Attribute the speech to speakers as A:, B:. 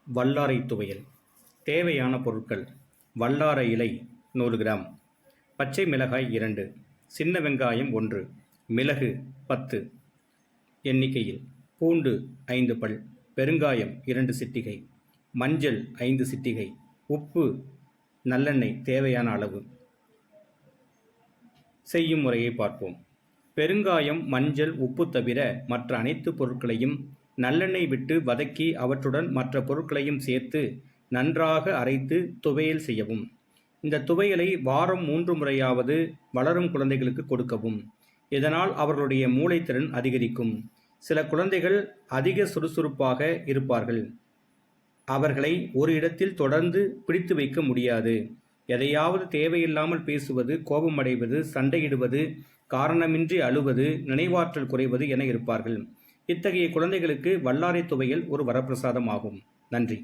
A: வல்லாரை துவையல். தேவையான பொருட்கள்: வல்லாரை இலை 100 கிராம், பச்சை மிளகாய் 2, சின்ன வெங்காயம் 1, மிளகு 10 எண்ணிக்கையில், பூண்டு 5 பல், பெருங்காயம் 2 சிட்டிகை, மஞ்சள் 5 சிட்டிகை, உப்பு, நல்லெண்ணெய் தேவையான அளவு. செய்யும் முறையை பார்ப்போம். பெருங்காயம், மஞ்சள், உப்பு தவிர மற்ற அனைத்து பொருட்களையும் நல்லெண்ணெய் விட்டு வதக்கி அவற்றுடன் மற்ற பொருட்களையும் சேர்த்து நன்றாக அரைத்து துவையல் செய்யவும். இந்த துவையலை வாரம் 3 முறையாவது வளரும் குழந்தைகளுக்கு கொடுக்கவும். இதனால் அவர்களுடைய மூளைத்திறன் அதிகரிக்கும். சில குழந்தைகள் அதிக சுறுசுறுப்பாக இருப்பார்கள். அவர்களை ஒரு இடத்தில் தொடர்ந்து பிடித்து வைக்க முடியாது. எதையாவது தேவையில்லாமல் பேசுவது, கோபமடைவது, சண்டையிடுவது, காரணமின்றி அழுவது, நினைவாற்றல் குறைவது என இருப்பார்கள். இத்தகைய குழந்தைகளுக்கு வல்லாரை துவையல் ஒரு வரப்பிரசாதம் ஆகும். நன்றி.